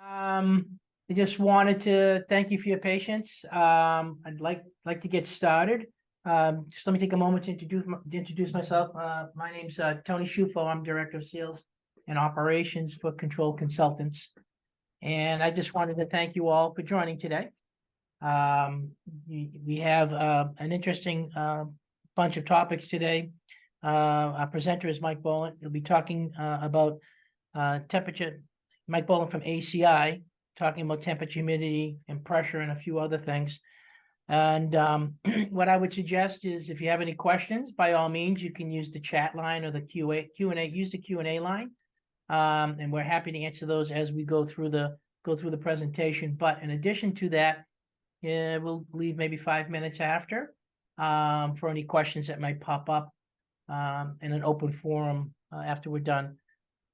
I just wanted to thank you for your patience. I'd like to get started. Just let me take a moment to introduce myself. My name's Tony Schufo. I'm Director of Sales and Operations for Control Consultants, and I just wanted to thank you all for joining today. We have an interesting bunch of topics today. Our presenter is Mike Bollant. He'll be talking about temperature. Mike Bollant from ACI, talking about temperature, humidity, and pressure, and a few other things. And what I would suggest is, if you have any questions, by all means, you can use the chat line or the Q&A. Use the Q&A line, and we're happy to answer those as we go through the presentation. But in addition to that, we'll leave maybe 5 minutes after for any questions that might pop up in an open forum after we're done.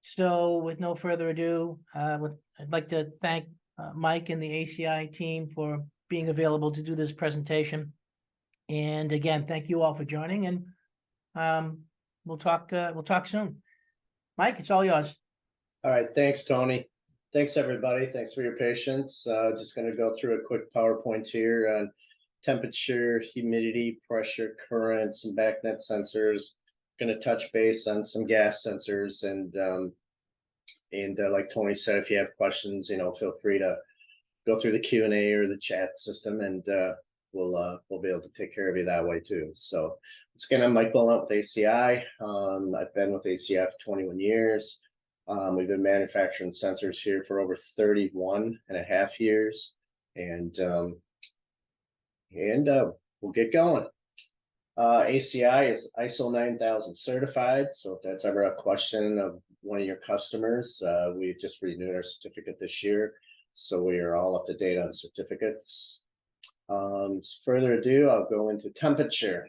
So with no further ado, I'd like to thank Mike and the ACI team for being available to do this presentation. And again, thank you all for joining, and we'll talk soon. Mike, it's all yours. All right, thanks, Tony. Thanks, everybody. Thanks for your patience. Just going to go through a quick PowerPoint here on temperature, humidity, pressure, currents, and backnet sensors. Going to touch base on some gas sensors, and like Tony said, if you have questions, feel free to go through the Q&A or the chat system, and we'll be able to take care of you that way too. So once again, I'm Mike Bollant with ACI. I've been with ACI for 21 years. We've been manufacturing sensors here for over 31 and a half years, and we'll get going. ACI is ISO 9000 certified, so if that's ever a question of one of your customers, we just renewed our certificate this year, so we are all up to date on certificates. Further ado, I'll go into temperature.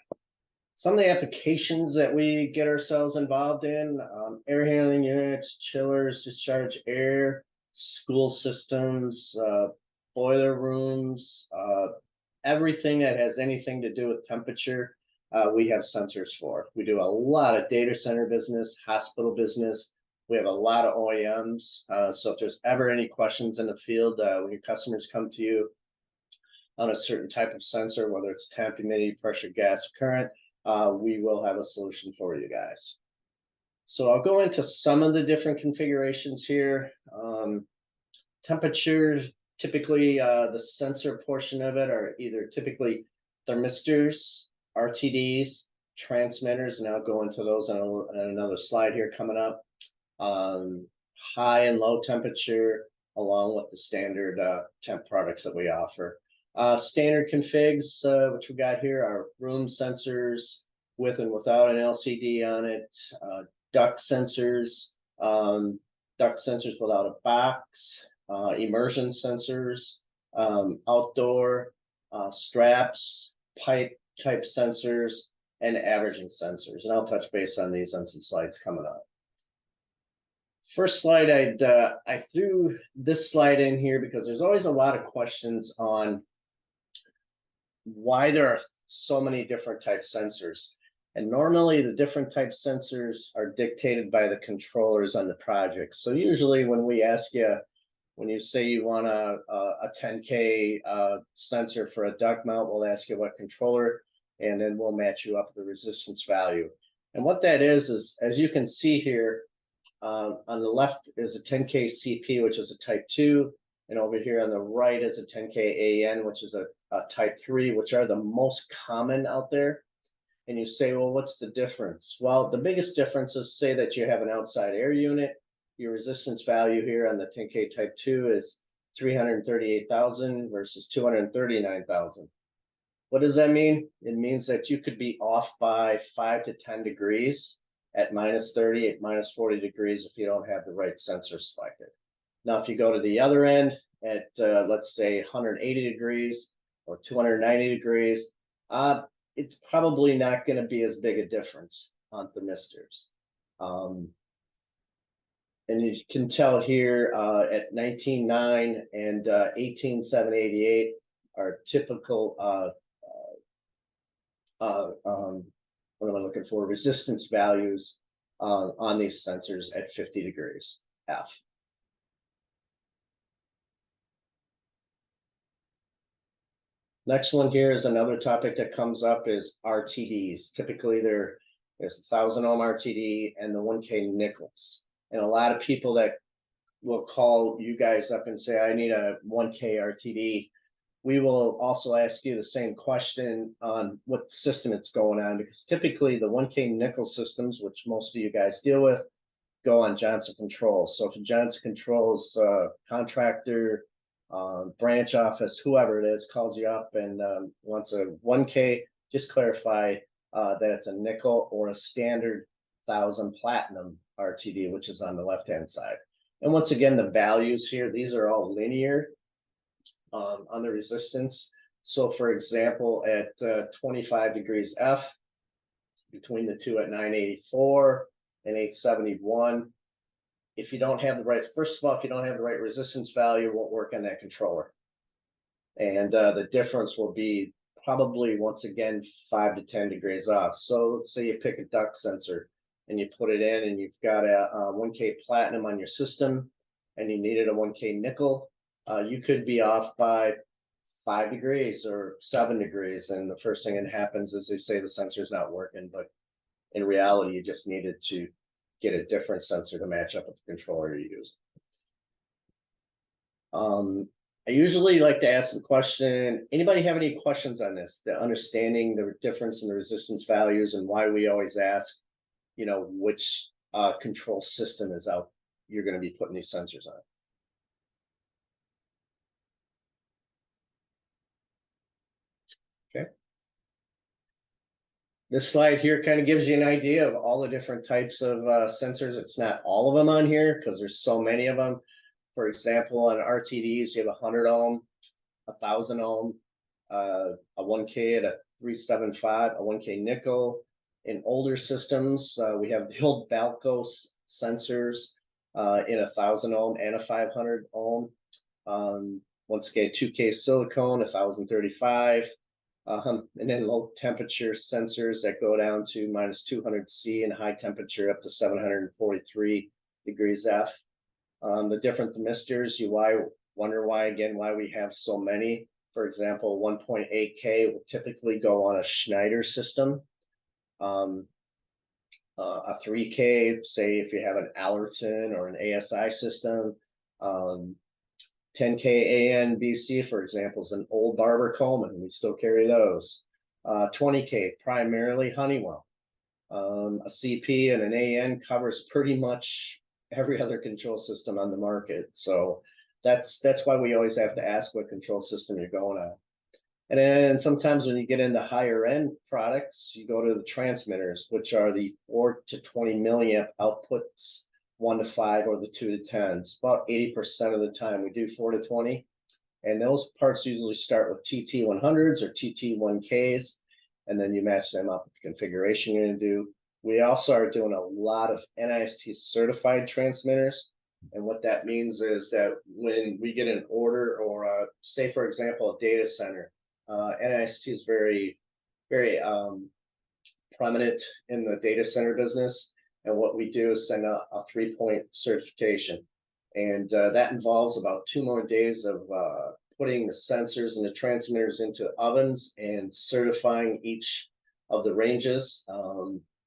Some of the applications that we get ourselves involved in: air handling units, chillers, discharge air, school systems, boiler rooms, everything that has anything to do with temperature. We have sensors for. We do a lot of data center business, hospital business. We have a lot of OEMs. So if there's ever any questions in the field, when your customers come to you on a certain type of sensor, whether it's temp, humidity, pressure, gas, current, we will have a solution for you guys. So I'll go into some of the different configurations here. Temperature, typically the sensor portion of it are either typically thermistors, RTDs, transmitters, and I'll go into those on another slide here coming up. High and low temperature, along with the standard temp products that we offer. Standard configs, which we got here, are room sensors with and without an LCD on it, duct sensors without a box, immersion sensors, outdoor straps, pipe type sensors, and averaging sensors. And I'll touch base on these on some slides coming up. First slide, I threw this slide in here because there's always a lot of questions on why there are so many different type sensors. And normally the different type sensors are dictated by the controllers on the project. So usually when we ask you, when you say you want a 10K sensor for a duct mount, we'll ask you what controller, and then we'll match you up with the resistance value. And what that is as you can see here, on the left is a 10K CP, which is a type 2, and over here on the right is a 10K AN, which is a type 3, which are the most common out there. And you say, well, what's the difference? Well, the biggest difference is, say that you have an outside air unit. Your resistance value here on the 10K type 2 is 338,000 versus 239,000. What does that mean? It means that you could be off by 5 to 10 degrees at -30, at -40 degrees if you don't have the right sensor selected. Now, if you go to the other end at, let's say, 180 degrees or 290 degrees, it's probably not going to be as big a difference on thermistors. And you can tell here at 19.9 and 18.788 are typical, what am I looking for, resistance values on these sensors at 50 degrees F. Next one here is another topic that comes up is RTDs. Typically there's 1,000 ohm RTD and the 1K nickels. And a lot of people that will call you guys up and say, I need a 1K RTD. We will also ask you the same question on what system it's going on, because typically the 1K nickel systems, which most of you guys deal with, go on Johnson Controls. So if Johnson Controls contractor, branch office, whoever it is, calls you up and wants a 1K, just clarify that it's a nickel or a standard 1,000 platinum RTD, which is on the left-hand side. And once again, the values here, these are all linear on the resistance. So for example, at 25 degrees F, between the two at 984 and 871, if you don't have the right, first of all, if you don't have the right resistance value, it won't work on that controller. And the difference will be probably, once again, 5 to 10 degrees off. So let's say you pick a duct sensor and you put it in and you've got a 1K platinum on your system and you needed a 1K nickel, you could be off by 5 degrees or 7 degrees. And the first thing that happens is they say the sensor's not working, but in reality, you just needed to get a different sensor to match up with the controller you use. I usually like to ask the question, anybody have any questions on this? The understanding the difference in the resistance values and why we always ask, which control system is out you're going to be putting these sensors on. Okay. This slide here kind of gives you an idea of all the different types of sensors. It's not all of them on here because there's so many of them. For example, on RTDs, you have 100 ohm, 1,000 ohm, a 1K at a 375, a 1K nickel. In older systems, we have the old Balco sensors in 1,000 ohm and a 500 ohm. Once again, 2K silicone, 1,035. And then low temperature sensors that go down to minus 200 C and high temperature up to 743 degrees F. The different thymistors, you wonder why we have so many. For example, 1.8K will typically go on a Schneider system. A 3K, say if you have an Allerton or an ASI system. 10K AN BC, for example, is an old Barber Coleman. We still carry those. 20K, primarily Honeywell. A CP and an AN covers pretty much every other control system on the market. So that's why we always have to ask what control system you're going on. And then sometimes when you get into higher end products, you go to the transmitters, which are the 4 to 20 milliamp outputs, 1 to 5 or the 2 to 10. It's about 80% of the time we do 4 to 20. And those parts usually start with TT100s or TT1Ks, and then you match them up with the configuration you're going to do. We also are doing a lot of NIST certified transmitters. And what that means is that when we get an order or say, for example, a data center, NIST is very, very prominent in the data center business. And what we do is send a 3-point certification. And that involves about 2 more days of putting the sensors and the transmitters into ovens and certifying each of the ranges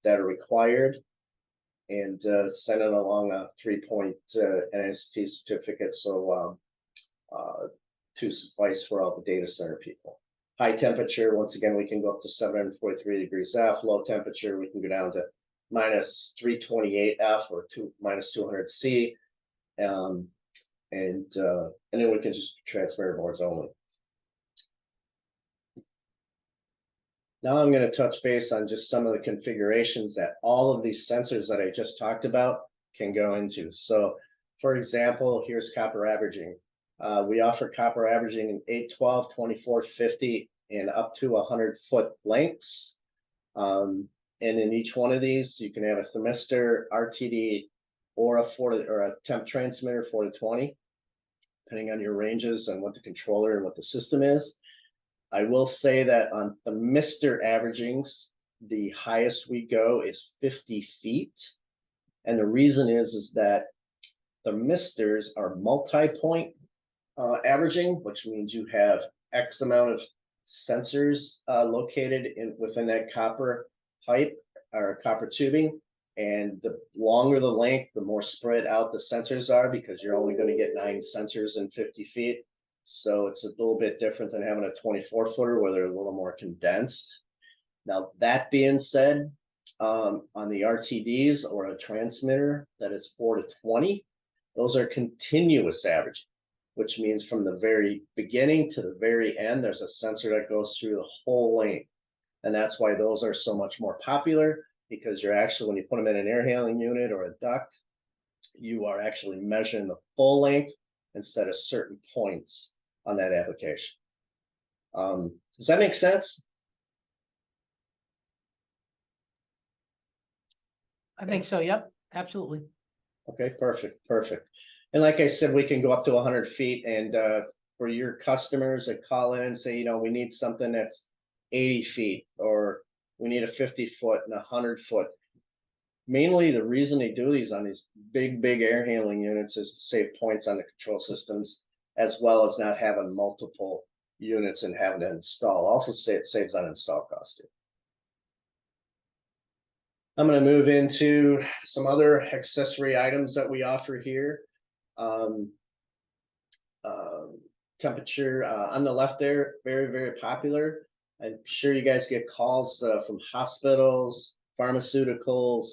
that are required, and sending along a 3-point NIST certificate so to suffice for all the data center people. High temperature, once again, we can go up to 743 degrees F. Low temperature, we can go down to minus 328 F or minus 200 C. And then we can just transmitter boards only. Now I'm going to touch base on just some of the configurations that all of these sensors that I just talked about can go into. So for example, here's copper averaging. We offer copper averaging in 812, 24, 50, and up to 100-foot lengths. And in each one of these, you can have a thermistor, RTD, or a temp transmitter 4 to 20, depending on your ranges and what the controller and what the system is. I will say that on thermistor averagings, the highest we go is 50 feet. And the reason is that thermistors are multi-point averaging, which means you have X amount of sensors located within that copper pipe or copper tubing. And the longer the length, the more spread out the sensors are, because you're only going to get 9 sensors in 50 feet. So it's a little bit different than having a 24-footer where they're a little more condensed. Now, that being said, on the RTDs or a transmitter that is 4 to 20, those are continuous averaging, which means from the very beginning to the very end, there's a sensor that goes through the whole length. And that's why those are so much more popular, because you're actually, when you put them in an air handling unit or a duct, you are actually measuring the full length instead of certain points on that application. Does that make sense? I think so. Yep, absolutely. Okay, perfect, perfect. And like I said, we can go up to 100 feet. And for your customers that call in and say, you know, we need something that's 80 feet, or we need a 50-foot and a 100-foot. Mainly the reason they do these on these big air handling units is to save points on the control systems, as well as not having multiple units and having to install. Also saves on install cost too. I'm going to move into some other accessory items that we offer here. Temperature on the left there, very popular. I'm sure you guys get calls from hospitals, pharmaceuticals,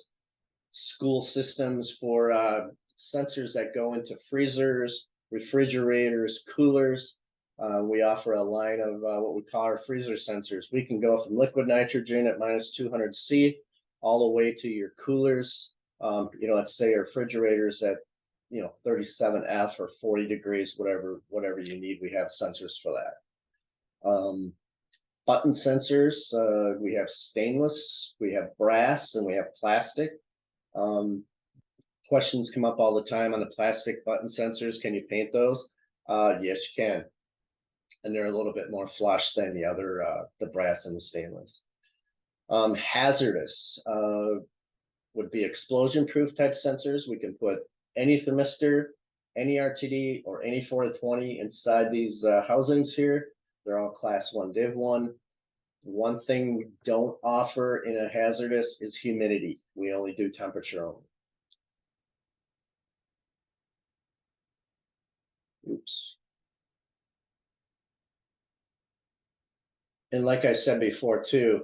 school systems for sensors that go into freezers, refrigerators, coolers. We offer a line of what we call our freezer sensors. We can go from liquid nitrogen at -200°C all the way to your coolers. You know, let's say our refrigerators at 37F or 40 degrees, whatever you need. We have sensors for that. Button sensors, we have stainless, we have brass, and we have plastic. Questions come up all the time on the plastic button sensors. Can you paint those? Yes, you can. And they're a little bit more flush than the other, the brass and the stainless. Hazardous would be explosion-proof type sensors. We can put any thermistor, any RTD, or any 4 to 20 inside these housings here. They're all class 1 Div 1. One thing we don't offer in a hazardous is humidity. We only do temperature only. Oops. And like I said before too,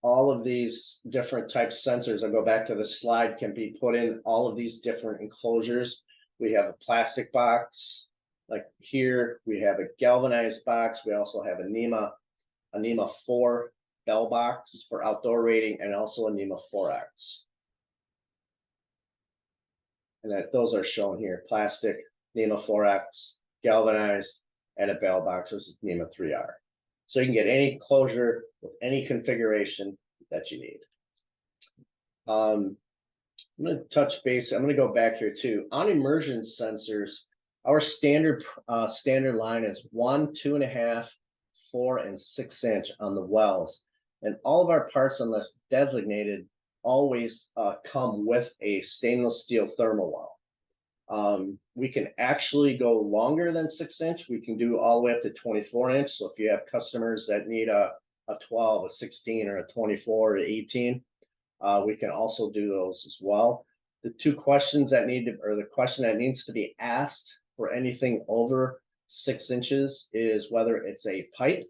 all of these different type sensors, I'll go back to the slide, can be put in all of these different enclosures. We have a plastic box, like here, we have a galvanized box. We also have a NEMA 4 bell box for outdoor rating, and also a NEMA 4X. And those are shown here: plastic, NEMA 4X, galvanized, and a bell box, which is NEMA 3R. So you can get any closure with any configuration that you need. I'm going to touch base. I'm going to go back here too. On immersion sensors, our standard line is 1, 2.5, 4, and 6 inch on the wells. And all of our parts, unless designated, always come with a stainless steel thermal well. We can actually go longer than 6 inch. We can do all the way up to 24 inch. So if you have customers that need a 12, a 16, or a 24, or 18, we can also do those as well. The two questions that the question that needs to be asked for anything over 6 inches is whether it's a pipe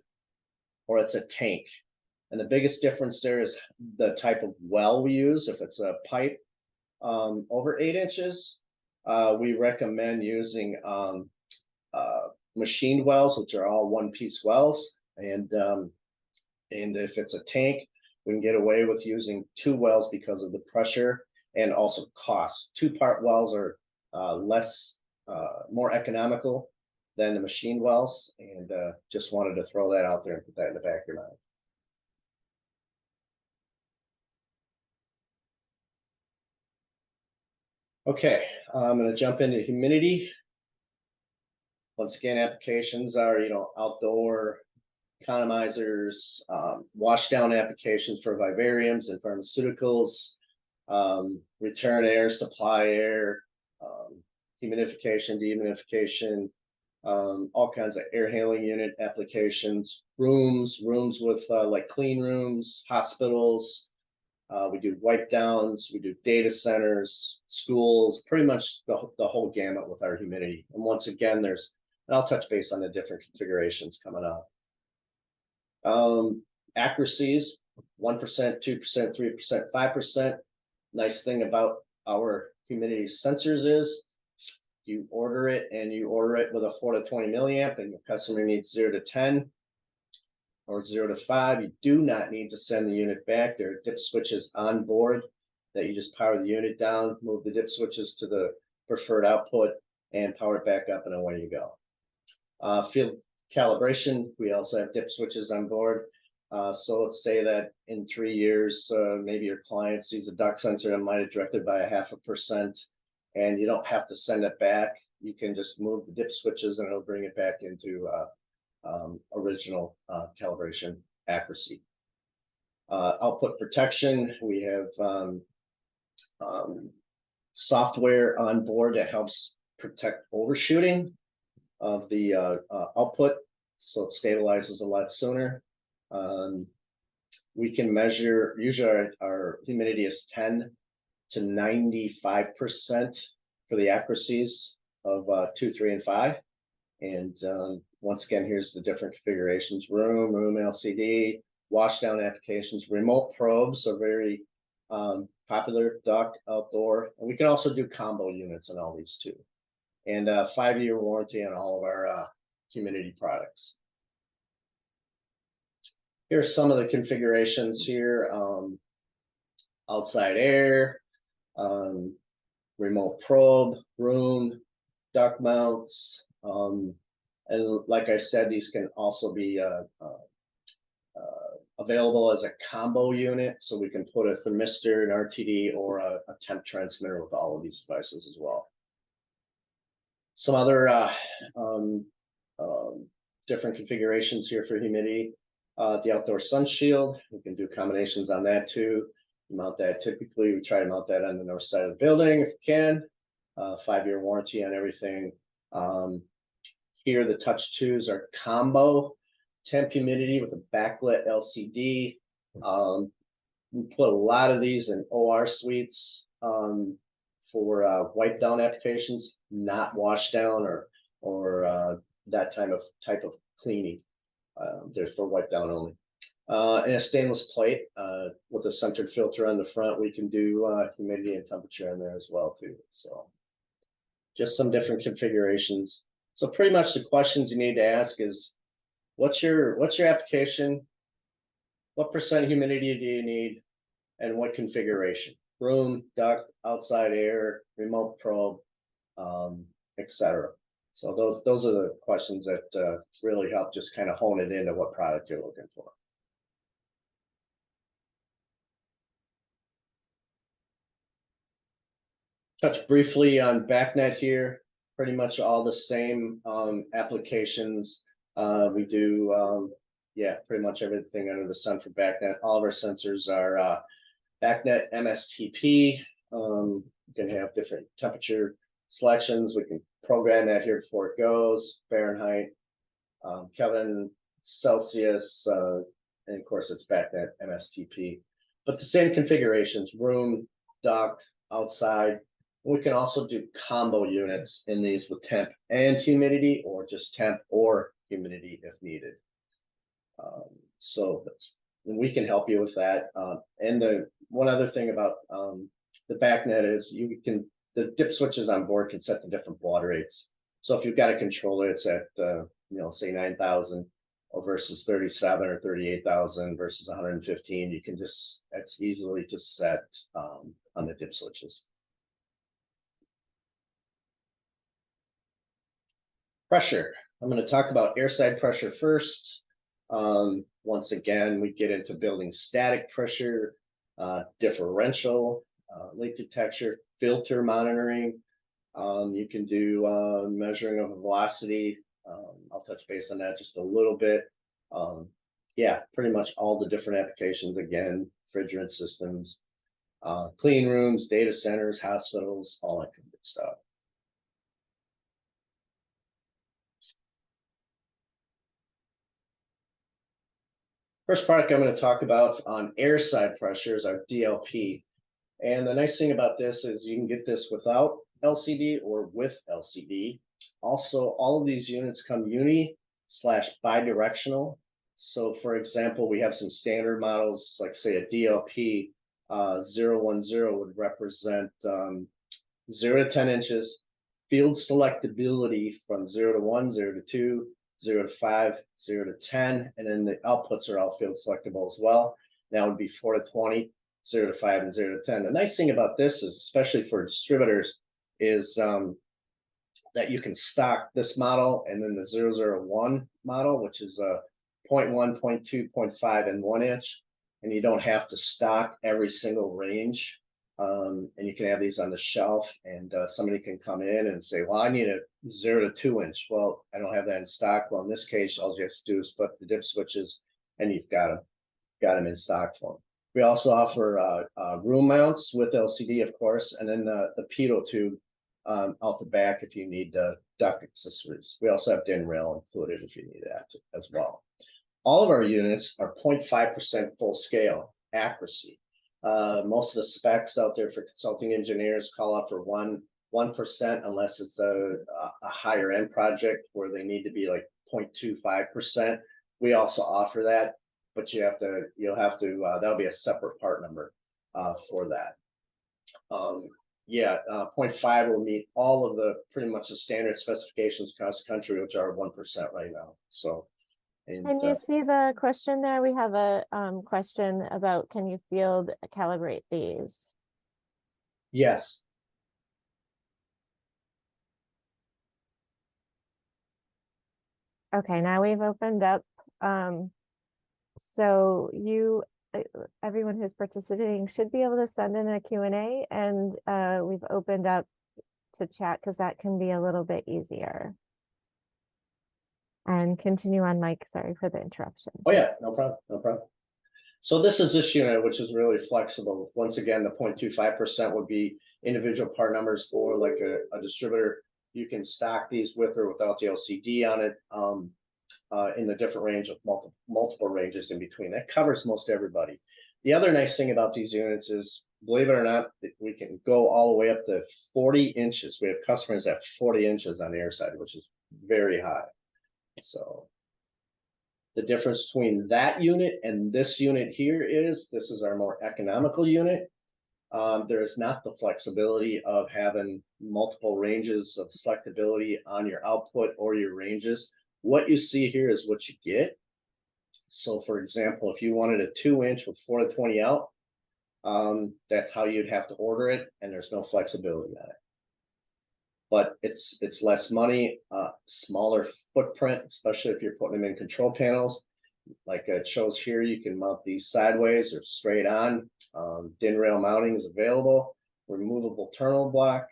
or it's a tank. And the biggest difference there is the type of well we use. If it's a pipe over 8 inches, we recommend using machined wells, which are all one-piece wells. And if it's a tank, we can get away with using 2 wells because of the pressure and also cost. 2-part wells are more economical than the machined wells, and just wanted to throw that out there and put that in the back of your mind. Okay, I'm going to jump into humidity. Once again, applications are, outdoor economizers, wash down applications for vivariums and pharmaceuticals, return air, supply air, humidification, dehumidification, all kinds of air handling unit applications, rooms with like clean rooms, hospitals. We do wipe downs, we do data centers, schools, pretty much the whole gamut with our humidity. And once again, and I'll touch base on the different configurations coming up. Accuracies, 1%, 2%, 3%, 5%. Nice thing about our humidity sensors is you order it with a 4 to 20 milliamp and your customer needs 0 to 10 or 0 to 5. You do not need to send the unit back. There are dip switches on board that you just power the unit down, move the dip switches to the preferred output and power it back up and away you go. Field calibration, we also have dip switches on board. So let's say that in 3 years, maybe your client sees a duct sensor that might have drifted by 0.5%, and you don't have to send it back. You can just move the dip switches and it'll bring it back into original calibration accuracy. Output protection, we have software on board that helps protect overshooting of the output, so it stabilizes a lot sooner. We can measure, usually our humidity is 10 to 95% for the accuracies of 2, 3, and 5. And once again, here's the different configurations: room LCD, washdown applications, remote probes are very popular, duct, outdoor, and we can also do combo units on all these too. And 5-year warranty on all of our humidity products. Here's some of the configurations here: outside air, remote probe, room, duct mounts, and like I said, these can also be available as a combo unit, so we can put a thermistor, an RTD, or a temp transmitter with all of these devices as well. Some other different configurations here for humidity. The outdoor sun shield, we can do combinations on that too. You mount that, typically we try to mount that on the north side of the building if you can. 5-year warranty on everything. Here the touch 2s are combo temp humidity with a backlit LCD. We put a lot of these in OR suites for wipe down applications, not wash down or that type of cleaning. They're for wipe down only. And a stainless plate with a centered filter on the front. We can do humidity and temperature in there as well too. So just some different configurations. So pretty much the questions you need to ask is, what's your application? What percent humidity do you need? And what configuration? Room, duct, outside air, remote probe, etc. So those are the questions that really help just kind of hone it into what product you're looking for. Touch briefly on BACnet here. Pretty much all the same applications. We do, yeah, pretty much everything under the sun for BACnet. All of our sensors are BACnet MSTP. You can have different temperature selections. We can program that here before it goes. Fahrenheit, Kelvin, Celsius, and of course it's BACnet MSTP. But the same configurations: room, duct, outside. We can also do combo units in these with temp and humidity, or just temp or humidity if needed. So we can help you with that. And the one other thing about the BACnet is the dip switches on board can set the different baud rates. So if you've got a controller, it's at say 9,000 or versus 37 or 38,000 versus 115. You can that's easily just set on the dip switches. Pressure. I'm going to talk about airside pressure first. Once again, we get into building static pressure, differential, leak detection, filter monitoring. You can do measuring of velocity. I'll touch base on that just a little bit. Yeah, pretty much all the different applications. Again, refrigerant systems, clean rooms, data centers, hospitals, all that kind of good stuff. First product I'm going to talk about on air side pressure is our DLP. And the nice thing about this is you can get this without LCD or with LCD. Also, all of these units come uni/bidirectional. So for example, we have some standard models, like say a DLP 010 would represent 0 to 10 inches, field selectability from 0 to 1, 0 to 2, 0 to 5, 0 to 10, and then the outputs are all field selectable as well. That would be 4 to 20, 0 to 5, and 0 to 10. The nice thing about this is, especially for distributors, is that you can stock this model and then the 001 model, which is a 0.1, 0.2, 0.5, and 1 inch, and you don't have to stock every single range. And you can have these on the shelf, and somebody can come in and say, well, I need a 0 to 2 inch. Well, I don't have that in stock. Well, in this case, all you have to do is flip the dip switches, and you've got them in stock for them. We also offer room mounts with LCD, of course, and then the pitot tube out the back if you need duct accessories. We also have DIN rail included if you need that as well. All of our units are 0.5% full scale accuracy. Most of the specs out there for consulting engineers call out for 1% unless it's a higher end project where they need to be like 0.25%. We also offer that, but you'll have to that'll be a separate part number for that. 0.5 will meet all of the pretty much the standard specifications across the country, which are 1% right now. So. Can you see the question there? We have a question about, can you field calibrate these? Yes. Okay, now we've opened up. So everyone who's participating should be able to send in a Q&A, and we've opened up to chat because that can be a little bit easier. And continue on, Mike. Sorry for the interruption. Oh yeah, no problem, no problem. So this is this unit, which is really flexible. Once again, the 0.25% would be individual part numbers, or like a distributor. You can stock these with or without the LCD on it in the different range of multiple ranges in between. That covers most everybody. The other nice thing about these units is, believe it or not, we can go all the way up to 40 inches. We have customers at 40 inches on the air side, which is very high. So the difference between that unit and this unit here is this is our more economical unit. There is not the flexibility of having multiple ranges of selectability on your output or your ranges. What you see here is what you get. So for example, if you wanted a 2 inch with 4 to 20 out, that's how you'd have to order it, and there's no flexibility on it. But it's less money, smaller footprint, especially if you're putting them in control panels. Like it shows here, you can mount these sideways or straight on. DIN rail mounting is available, removable terminal block,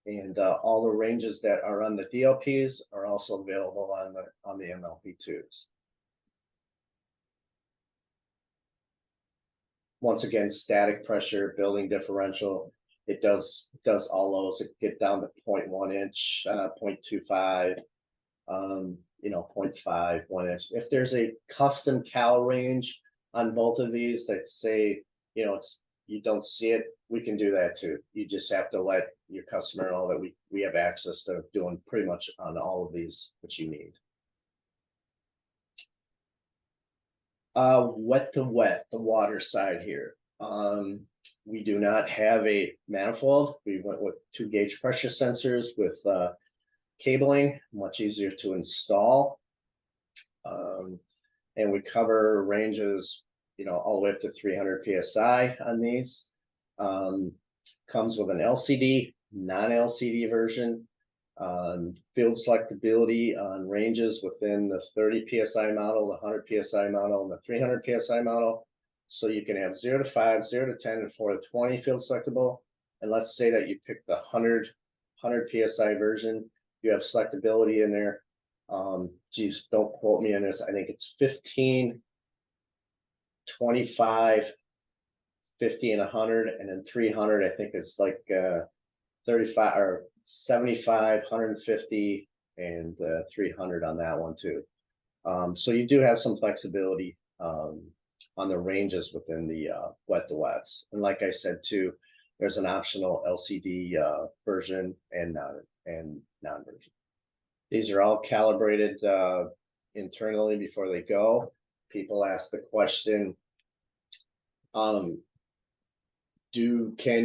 and all the ranges that are on the DLPs are also available on the MLP2s. Once again, static pressure, building differential. It does all those. It get down to 0.1 inch, 0.25, 0.5, 1 inch. If there's a custom cal range on both of these that say, you don't see it, we can do that too. You just have to let your customer know that we have access to doing pretty much on all of these what you need. Wet to wet, the water side here. We do not have a manifold. We went with 2 gauge pressure sensors with cabling, much easier to install. And we cover ranges, all the way up to 300 PSI on these. Comes with an LCD, non-LCD version. Field selectability on ranges within the 30 PSI model, the 100 PSI model, and the 300 PSI model. So you can have 0 to 5, 0 to 10, and 4 to 20 field selectable. And let's say that you pick the 100 PSI version, you have selectability in there. Geez, don't quote me on this. I think it's 15, 25, 50, and 100, and then 300. I think it's like 35 or 75, 150, and 300 on that one too. So you do have some flexibility on the ranges within the wet to wets. And like I said too, there's an optional LCD version and non-version. These are all calibrated internally before they go. People ask the question, can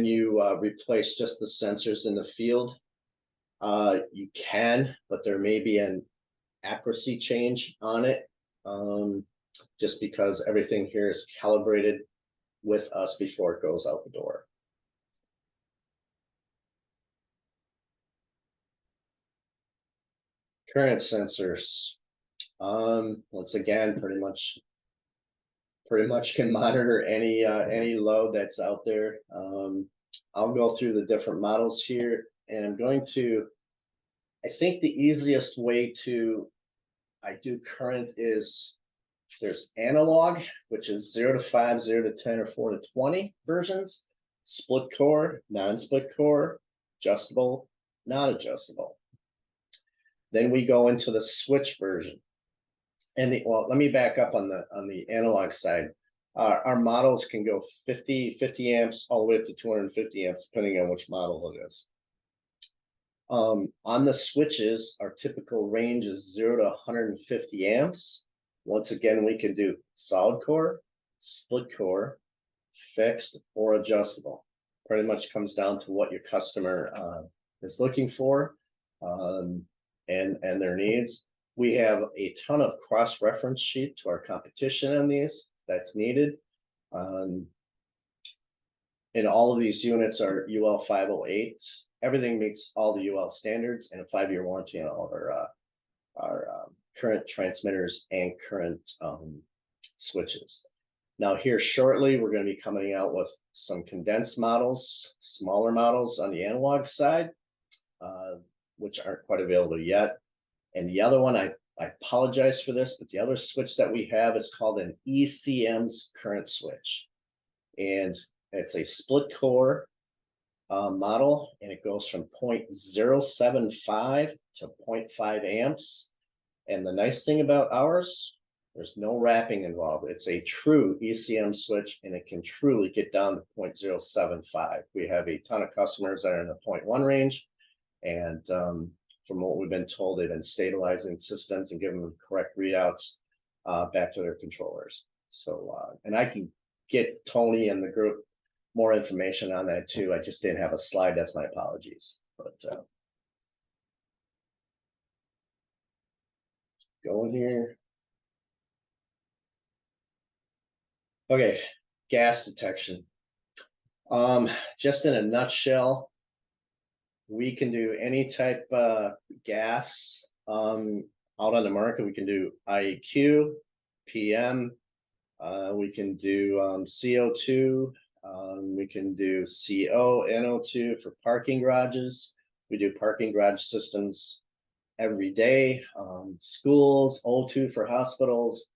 you replace just the sensors in the field? You can, but there may be an accuracy change on it, just because everything here is calibrated with us before it goes out the door. Current sensors, once again, pretty much can monitor any load that's out there. I'll go through the different models here, and I'm going to, I think the easiest way to I do current is there's analog, which is 0 to 5, 0 to 10, or 4 to 20 versions, split core, non-split core, adjustable, not adjustable. Then we go into the switch version. And well, let me back up on the analog side. Our models can go 50 amps all the way up to 250 amps, depending on which model it is. On the switches, our typical range is 0 to 150 amps. Once again, we can do solid core, split core, fixed, or adjustable. Pretty much comes down to what your customer is looking for and their needs. We have a ton of cross-reference sheet to our competition on these if that's needed. And all of these units are UL 508. Everything meets all the UL standards and a 5-year warranty on all of our current transmitters and current switches. Now here shortly, we're going to be coming out with some condensed models, smaller models on the analog side, which aren't quite available yet. And the other one, I apologize for this, but the other switch that we have is called an ECM's current switch. And it's a split core model, and it goes from 0.075 to 0.5 amps. And the nice thing about ours, there's no wrapping involved. It's a true ECM switch, and it can truly get down to 0.075. We have a ton of customers that are in the 0.1 range, and from what we've been told, they've been stabilizing systems and giving them correct readouts back to their controllers. So, and I can get Tony and the group more information on that too. I just didn't have a slide. That's my apologies. But going here. Okay, gas detection. Just in a nutshell, we can do any type of gas out on the market. We can do IEQ, PM, we can do CO2, we can do CO, NO2 for parking garages. We do parking garage systems every day, schools, O2 for hospitals,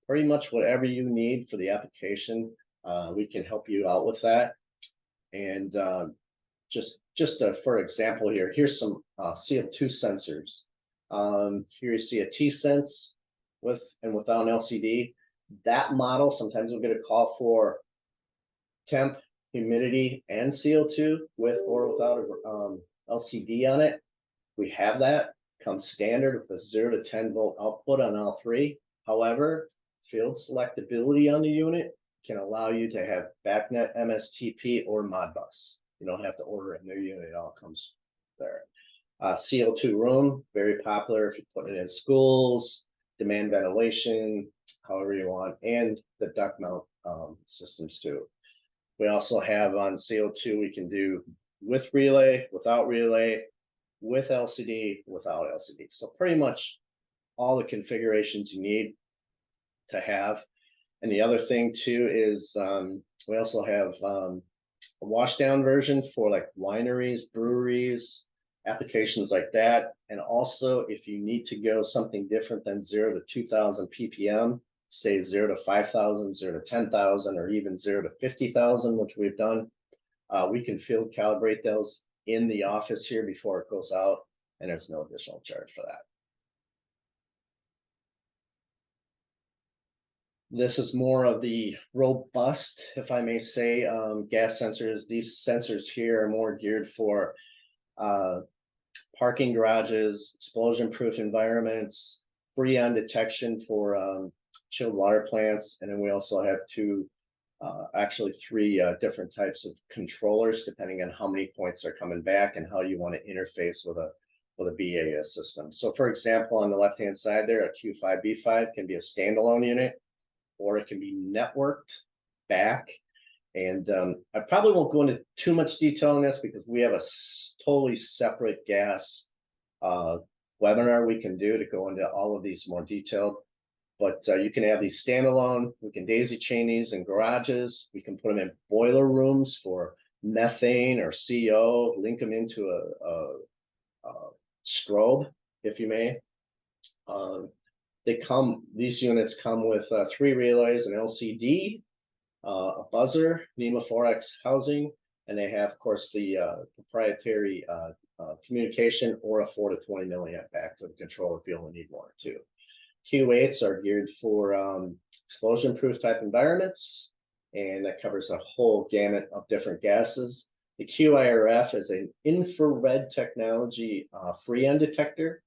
pretty much whatever you need for the application, we can help you out with that. And just for example here, here's some CO2 sensors. Here you see a T-Sense with and without an LCD. That model, sometimes we'll get a call for temp, humidity, and CO2 with or without a LCD on it. We have that, comes standard with a 0 to 10 volt output on all three. However, field selectability on the unit can allow you to have BACnet, MSTP, or Modbus. You don't have to order a new unit, it all comes there. CO2 room, very popular if you put it in schools, demand ventilation, however you want, and the duct mount systems too. We also have on CO2, we can do with relay, without relay, with LCD, without LCD. So pretty much all the configurations you need to have. And the other thing too is we also have a washdown version for like wineries, breweries, applications like that. And also if you need to go something different than 0 to 2000 ppm, say 0 to 5,000, 0 to 10,000, or even 0 to 50,000, which we've done, we can field calibrate those in the office here before it goes out, and there's no additional charge for that. This is more of the robust, if I may say, gas sensors. These sensors here are more geared for parking garages, explosion-proof environments, freon detection for chilled water plants, and then we also have actually three different types of controllers, depending on how many points are coming back and how you want to interface with a BAS system. So, for example, on the left-hand side there, a Q5B5 can be a standalone unit, or it can be networked back. And I probably won't go into too much detail on this because we have a totally separate gas webinar we can do to go into all of these more detailed. But you can have these standalone. We can daisy chain these in garages. We can put them in boiler rooms for methane or CO, link them into a strobe, if you may. These units come with 3 relays, an LCD, a buzzer, NEMA 4X housing, and they have, of course, the proprietary communication or a 4 to 20 milliamp back to the controller if you only need 1 or 2. Q8s are geared for explosion-proof type environments, and that covers a whole gamut of different gases. The QIRF is an infrared technology freon detector,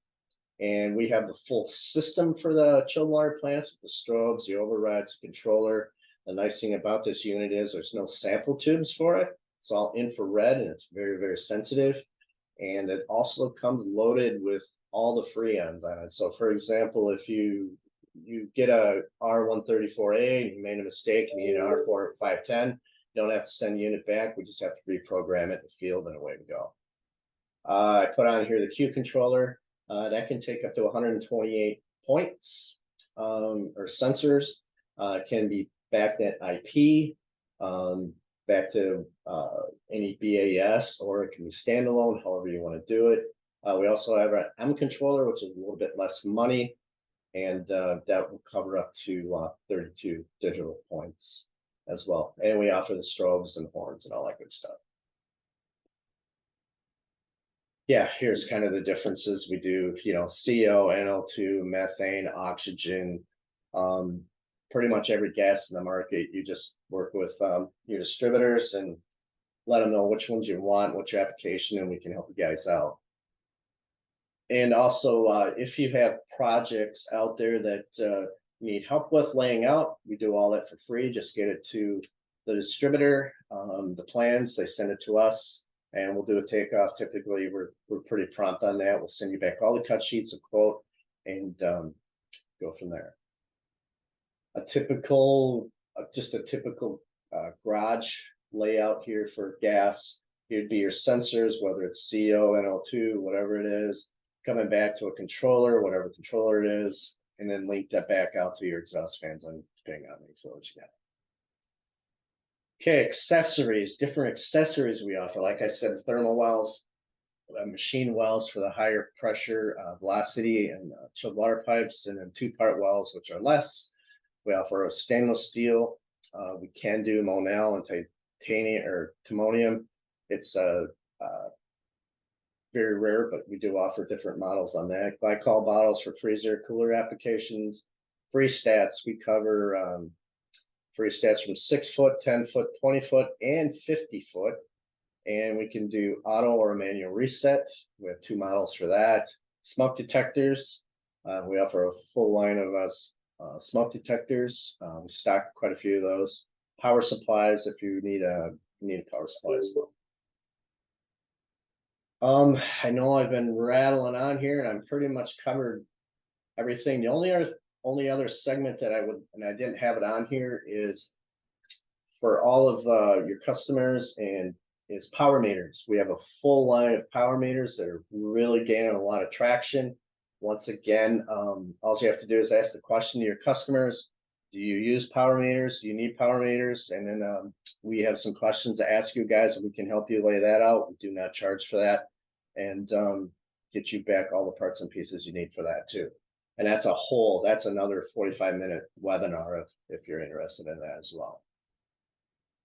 and we have the full system for the chilled water plants with the strobes, the overrides, the controller. The nice thing about this unit is there's no sample tubes for it. It's all infrared, and it's very, very sensitive. And it also comes loaded with all the freons on it. So, for example, if you get a R134A and you made a mistake and you need an R4510, you don't have to send the unit back. We just have to reprogram it in the field, and away we go. I put on here the Q controller. That can take up to 128 points or sensors. It can be backnet IP, back to any BAS, or it can be standalone, however you want to do it. We also have an M controller, which is a little bit less money, and that will cover up to 32 digital points as well. And we offer the strobes and horns and all that good stuff. Yeah, here's kind of the differences. We do, CO, NO2, methane, oxygen, pretty much every gas in the market. You just work with your distributors and let them know which ones you want, what's your application, and we can help you guys out. And also, if you have projects out there that you need help with laying out, we do all that for free. Just get it to the distributor, the plans, they send it to us, and we'll do a takeoff. Typically, we're pretty prompt on that. We'll send you back all the cut sheets, a quote, and go from there. Just a typical garage layout here for gas. Here'd be your sensors, whether it's CO, NO2, whatever it is, coming back to a controller, whatever controller it is, and then link that back out to your exhaust fans, depending on the fluids you got. Okay, accessories, different accessories we offer. Like I said, thermal wells, machine wells for the higher pressure, velocity, and chilled water pipes, and then 2-part wells, which are less. We offer a stainless steel. We can do Monel and titanium or timonium. It's very rare, but we do offer different models on that. Glycol bottles for freezer, cooler applications. Free stats, we cover free stats from 6 foot, 10 foot, 20 foot, and 50 foot. And we can do auto or manual reset. We have 2 models for that. Smoke detectors. We offer a full line of smoke detectors. We stock quite a few of those. Power supplies, if you need a power supply as well. I know I've been rattling on here, and I'm pretty much covered everything. The only other segment that I didn't have it on here is for all of your customers, and it's power meters. We have a full line of power meters that are really gaining a lot of traction. Once again, all you have to do is ask the question to your customers: do you use power meters? Do you need power meters? And then we have some questions to ask you guys, and we can help you lay that out. We do not charge for that, and get you back all the parts and pieces you need for that too. And that's another 45-minute webinar if you're interested in that as well.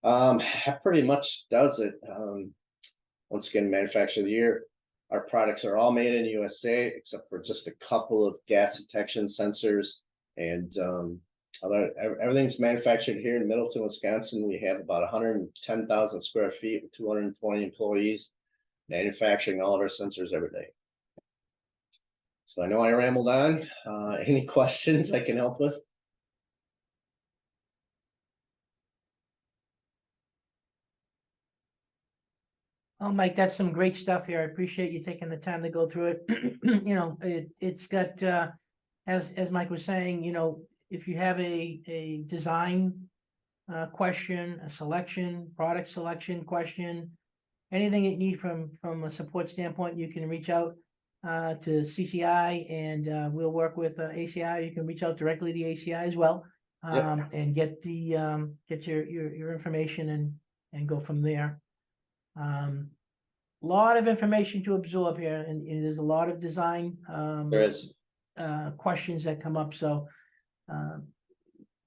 That pretty much does it. Once again, manufacturer of the year. Our products are all made in USA, except for just a couple of gas detection sensors and Everything's manufactured here in Middleton, Wisconsin. We have about 110,000 square feet with 220 employees manufacturing all of our sensors every day. So I know I rambled on. Any questions I can help with? Oh, Mike, that's some great stuff here. I appreciate you taking the time to go through it. You know, it's got, as Mike was saying, you know, if you have a design question, a selection, product selection question, anything you need from a support standpoint, you can reach out to CCI, and we'll work with ACI. You can reach out directly to ACI as well, Yep. and get the get your information and go from there. Lot of information to absorb here, and there's a lot of design There is. questions that come up. So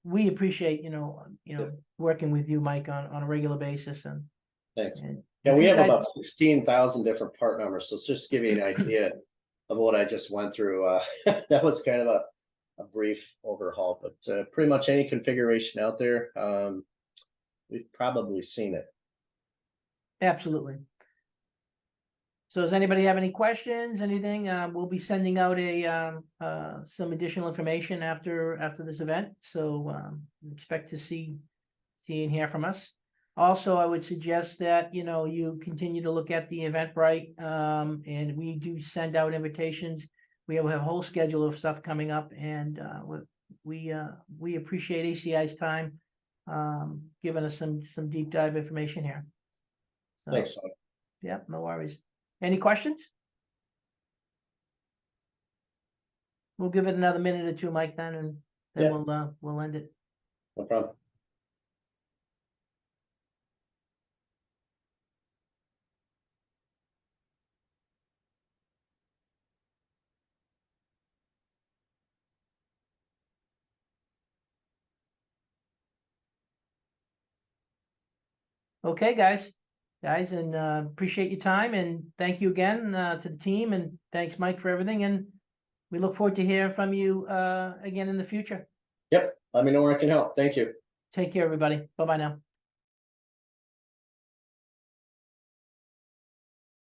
we appreciate Yep. working with you, Mike, on a regular basis. Thanks. And Yeah, if we you have guys- about 16,000 different part numbers. So it's just to give you an idea of what I just went through. That was kind of a brief overhaul, but pretty much any configuration out there, we've probably seen it. Absolutely. So does anybody have any questions, anything? We'll be sending out some additional information after this event. So expect to see and hear from us. Also, I would suggest that, you continue to look at the Eventbrite, and we do send out invitations. We will have a whole schedule of stuff coming up, and we appreciate ACI's time, giving us some deep dive information here. So, Thanks, Tom. yeah, no worries. Any questions? We'll give it another minute or two, Mike, then, and then Yeah. we'll end it. No problem. Okay, guys, and appreciate your time, and thank you again to the team, and thanks, Mike, for everything, and we look forward to hearing from you again in the future. Yep. Let me know where I can help. Thank you. Take care, everybody. Bye-bye now.